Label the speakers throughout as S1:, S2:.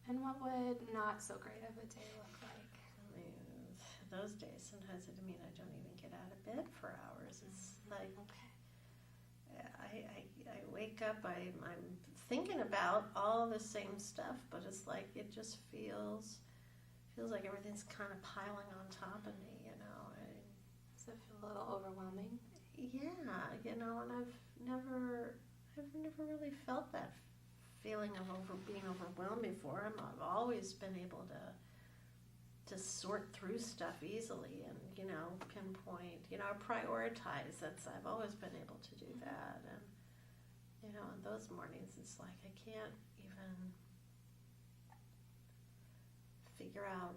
S1: And what would not so great of a day look like?
S2: I mean, those days, sometimes I don't even get out of bed for hours. It's like, I wake up, I'm thinking about all the same stuff, but it's like, it just feels like everything's kind of piling on top of me,
S1: Does it feel a little overwhelming?
S2: Yeah, and I've never really felt that feeling of being overwhelmed before. I've always been able to sort through stuff easily and pinpoint, prioritize. I've always been able to do that, and on those mornings it's like I can't even figure out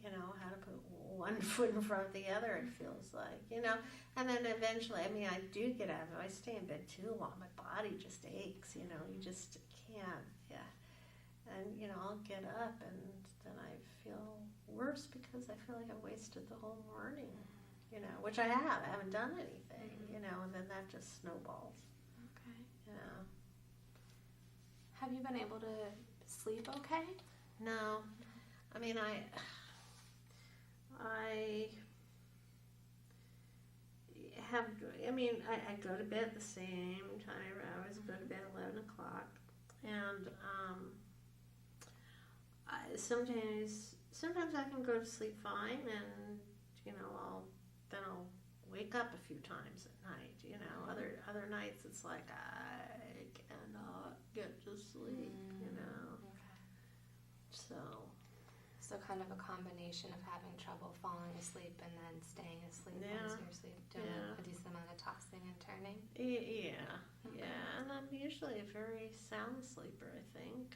S2: how to put one foot in front of the other, it feels like, and then eventually, I do get out of it. I stay in bed too long. My body just aches, you just can't, yeah. And, I'll get up and then I feel worse because I feel like I wasted the whole morning, which I haven't done anything, and then that just snowballs.
S1: Okay.
S2: Yeah.
S1: Have you been able to sleep okay?
S2: No. I go to bed at the same time. I always go to bed at 11 o'clock. And sometimes I can go to sleep fine, and I'll wake up a few times at night. Other nights it's like I cannot get to sleep.
S1: Okay. So kind of a combination of having trouble falling asleep and then staying asleep once you're asleep, doing a decent amount of tossing and turning.
S2: Yeah,
S1: okay.
S2: Yeah, and I'm usually a very sound sleeper, I think.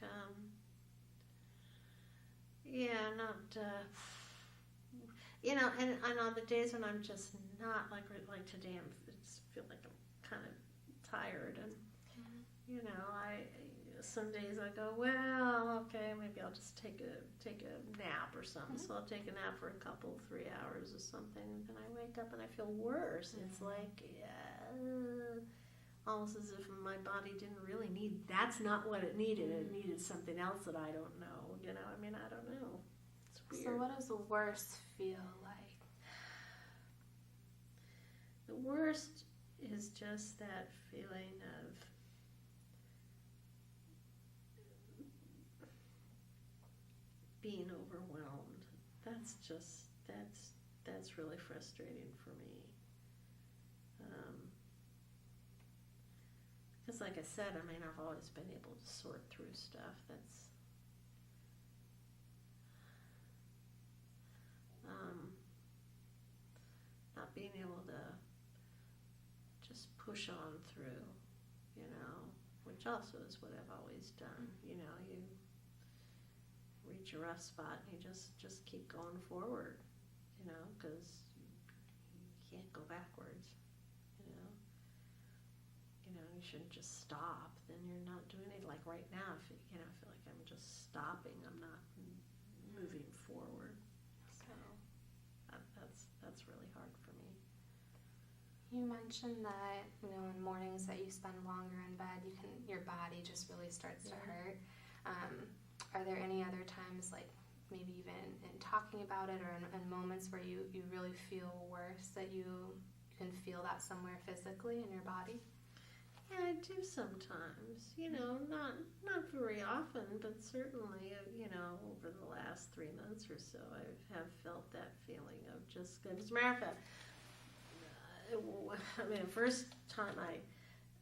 S2: And on the days when I'm just not like today, I just feel like I'm kind of tired, and some days I go, well, okay, maybe I'll just take a nap or something. So I'll take a nap for 3 hours or something, and then I wake up and I feel worse. It's like, almost as if my body didn't really need. That's not what it needed. It needed something else that I don't know. I don't know. It's weird.
S1: So what does the worst feel like?
S2: The worst is just that feeling of being overwhelmed. That's really frustrating for me. Because like I said, I've always been able to sort through stuff. That's not being able to just push on through, which also is what I've always done. You reach a rough spot and you just keep going forward, because you can't go backwards, you shouldn't just stop. Then you're not doing it. Like right now, I feel like I'm just stopping. I'm not moving forward. So that's really hard for me.
S1: You mentioned that in mornings that you spend longer in bed, your body just really starts to hurt. Are there any other times, like maybe even in talking about it or in moments where you really feel worse, that you can feel that somewhere physically in your body?
S2: Yeah, I do sometimes. Not very often, but certainly, over the last 3 months or so, I have felt that feeling of just good. As a matter of fact, the first time I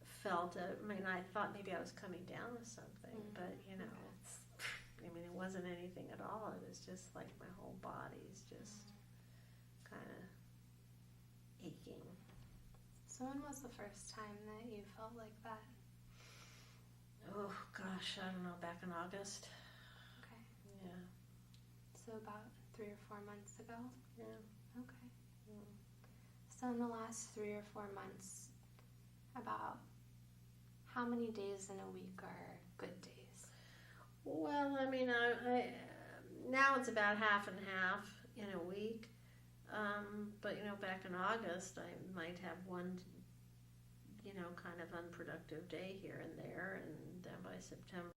S2: felt it, I thought maybe I was coming down with something, but it wasn't anything at all. It was just like my whole body's just kind of aching.
S1: So when was the first time that you felt like that?
S2: Oh gosh, I don't know, back in August.
S1: Okay.
S2: Yeah.
S1: So about 3 or 4 months ago?
S2: Yeah.
S1: Okay. Yeah. So in the last 3 or 4 months, about how many days in a week are good days?
S2: Well, I now it's about half and half in a week. But back in August, I might have one, kind of unproductive day here and there, and then by September